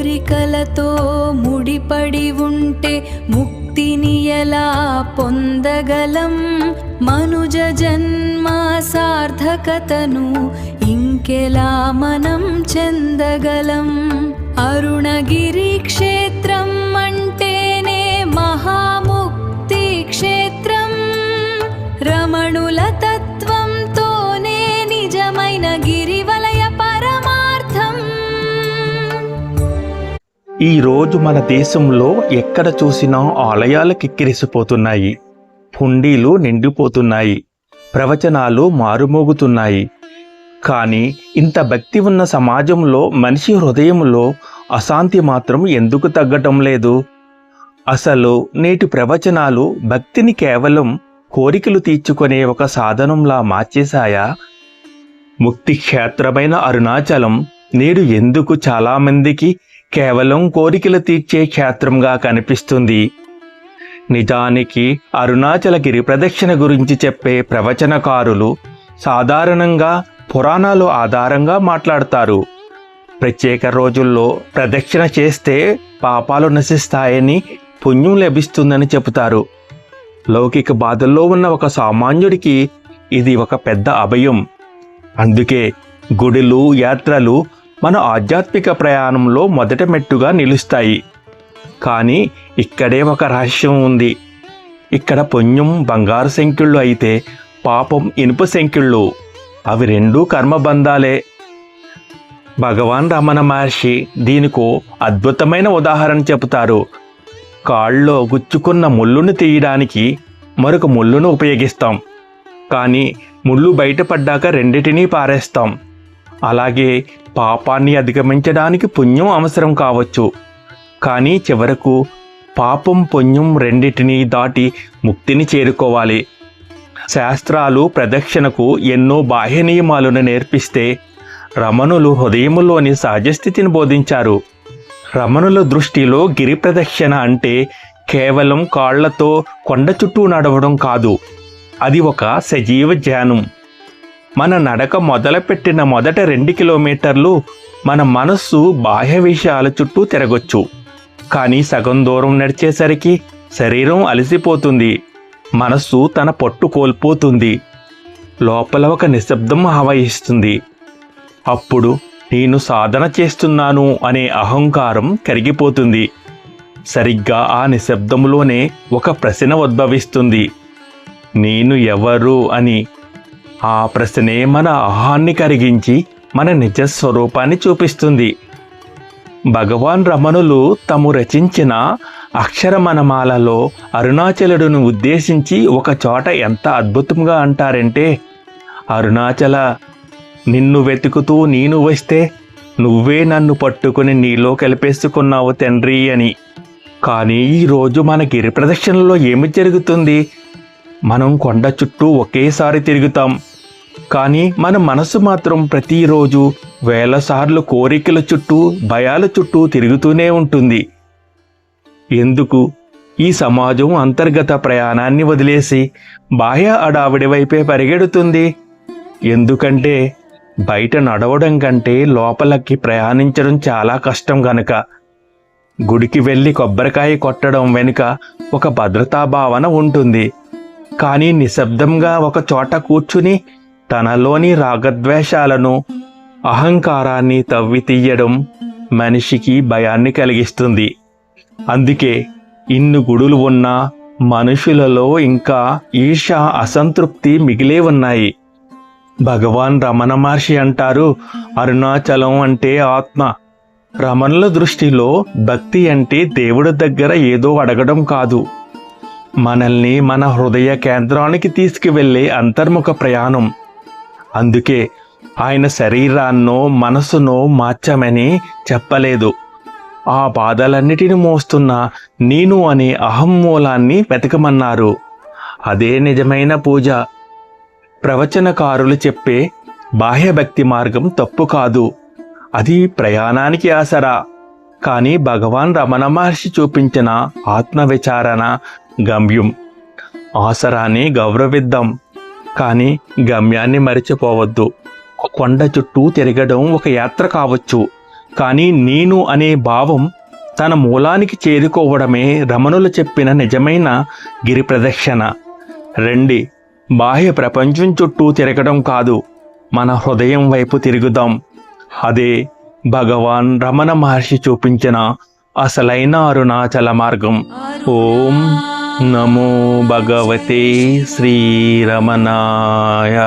కోరికలతో ముడిపడి ఉంటే ముక్తిని ఎలా పొందగలం? మనుజ జన్మ సార్థకతను ఇంకెలా మనం చెందగలం? అరుణగిరి క్షేత్రం అంటేనే మహాముక్తి క్షేత్రం. రమణుల తత్వంతోనే నిజమైన గిరివలయ పరమార్థం. ఈరోజు మన దేశంలో ఎక్కడ చూసినా ఆలయాలు కిక్కిరిసిపోతున్నాయి, హుండీలు నిండిపోతున్నాయి, ప్రవచనాలు మారుమోగుతున్నాయి. కానీ ఇంత భక్తి ఉన్న సమాజంలో మనిషి హృదయంలో అశాంతి మాత్రం ఎందుకు తగ్గటం లేదు? అసలు నేటి ప్రవచనాలు భక్తిని కేవలం కోరికలు తీర్చుకునే ఒక సాధనంలా మార్చేశాయా? ముక్తి క్షేత్రమైన అరుణాచలం నేడు ఎందుకు చాలామందికి కేవలం కోరికలు తీర్చే క్షేత్రంగా కనిపిస్తుంది? నిజానికి అరుణాచలగిరి ప్రదక్షిణ గురించి చెప్పే ప్రవచనకారులు సాధారణంగా పురాణాలు ఆధారంగా మాట్లాడతారు. ప్రత్యేక రోజుల్లో ప్రదక్షిణ చేస్తే పాపాలు నశిస్తాయని, పుణ్యం లభిస్తుందని చెబుతారు. లౌకిక బాధల్లో ఉన్న ఒక సామాన్యుడికి ఇది ఒక పెద్ద అభయం. అందుకే గుడులు, యాత్రలు మన ఆధ్యాత్మిక ప్రయాణంలో మొదటి మెట్టుగా నిలుస్తాయి. కానీ ఇక్కడే ఒక రహస్యం ఉంది. ఇక్కడ పుణ్యం బంగారు సంఖ్యలు అయితే పాపం ఇనుప సంఖ్యలు. అవి రెండూ కర్మబంధాలే. భగవాన్ రమణ మహర్షి దీనికో అద్భుతమైన ఉదాహరణ చెబుతారు. కాళ్ళలో గుచ్చుకున్న ముళ్ళును తీయడానికి మరొక ముళ్ళును ఉపయోగిస్తాం, కానీ ముళ్ళు బయటపడ్డాక రెండిటినీ పారేస్తాం. అలాగే పాపాన్ని అధిగమించడానికి పుణ్యం అవసరం కావచ్చు, కానీ చివరకు పాపం పుణ్యం రెండిటినీ దాటి ముక్తిని చేరుకోవాలి. శాస్త్రాలు ప్రదక్షిణకు ఎన్నో బాహ్య నియమాలను నేర్పిస్తే రమణులు హృదయములోని సహజస్థితిని బోధించారు. రమణుల దృష్టిలో గిరి ప్రదక్షిణ అంటే కేవలం కాళ్లతో కొండ చుట్టూ నడవడం కాదు, అది ఒక సజీవ ధ్యానం. మన నడక మొదలుపెట్టిన మొదట 2 కిలోమీటర్లు మన మనస్సు బాహ్య విషయాల చుట్టూ తిరగొచ్చు. కానీ సగం దూరం నడిచేసరికి శరీరం అలసిపోతుంది, మనస్సు తన పట్టు కోల్పోతుంది, లోపల ఒక నిశ్శబ్దం ఆవహిస్తుంది. అప్పుడు నేను సాధన చేస్తున్నాను అనే అహంకారం కరిగిపోతుంది. సరిగ్గా ఆ నిశ్శబ్దంలోనే ఒక ప్రశ్న ఉద్భవిస్తుంది, నేను ఎవరు అని. ఆ ప్రశ్నే మన అహాన్ని కరిగించి మన నిజస్వరూపాన్ని చూపిస్తుంది. భగవాన్ రమణులు తాము రచించిన అక్షరమణమాలలో అరుణాచలుడును ఉద్దేశించి ఒక చోట ఎంత అద్భుతంగా అంటారంటే, అరుణాచల, నిన్ను వెతుకుతూ నేను వస్తే నువ్వే నన్ను పట్టుకుని నీలో కలిపేసుకున్నావు తండ్రి అని. కానీ ఈరోజు మన గిరి ప్రదక్షిణలో ఏమి జరుగుతుంది? మనం కొండ చుట్టూ ఒకేసారి తిరుగుతాం, కానీ మన మనసు మాత్రం ప్రతిరోజు వేల సార్లు కోరికల చుట్టూ, భయాల చుట్టూ తిరుగుతూనే ఉంటుంది. ఎందుకు? ఈ సమాజం అంతర్గత ప్రయాణాన్ని వదిలేసి బాహ్య అడావిడి వైపే పరిగెడుతుంది. ఎందుకంటే బయట నడవడం కంటే లోపలికి ప్రయాణించడం చాలా కష్టం గనక. గుడికి వెళ్ళి కొబ్బరికాయ కొట్టడం వెనుక ఒక భద్రతా భావన ఉంటుంది. కానీ నిశ్శబ్దంగా ఒక చోట కూర్చుని తనలోని రాగద్వేషాలను, అహంకారాన్ని తవ్వి తీయడం మనిషికి భయాన్ని కలిగిస్తుంది. అందుకే ఇన్ని గుడులు ఉన్నా మనుషులలో ఇంకా ఈర్ష్య, అసంతృప్తి మిగిలే ఉన్నాయి. భగవాన్ రమణ మహర్షి అంటారు, అరుణాచలం అంటే ఆత్మ. రమణుల దృష్టిలో భక్తి అంటే దేవుడి దగ్గర ఏదో అడగడం కాదు, మనల్ని మన హృదయ కేంద్రానికి తీసుకువెళ్ళే అంతర్ముఖ ప్రయాణం. అందుకే ఆయన శరీరాన్నో మనసునో మార్చమని చెప్పలేదు. ఆ బాధలన్నిటిని మోస్తున్న నేను అనే అహం మూలాన్ని వెతకమన్నారు. అదే నిజమైన పూజ. ప్రవచనకారులు చెప్పే బాహ్య భక్తి మార్గం తప్పు కాదు, అది ప్రయాణానికి ఆసరా. కానీ భగవాన్ రమణ మహర్షి చూపించిన ఆత్మవిచారణ గమ్యం. ఆసరాన్ని గౌరవిద్దాం, కానీ గమ్యాన్ని మరిచిపోవద్దు. కొండ చుట్టూ తిరగడం ఒక యాత్ర కావచ్చు, కానీ నేను అనే భావం తన మూలానికి చేరుకోవడమే రమణులు చెప్పిన నిజమైన గిరి ప్రదక్షిణ. రండి, బాహ్య ప్రపంచం చుట్టూ తిరగడం కాదు, మన హృదయం వైపు తిరుగుదాం. అదే భగవాన్ రమణ మహర్షి చూపించిన అసలైన అరుణాచల మార్గం. ఓం నమో భగవతే శ్రీరమణాయ.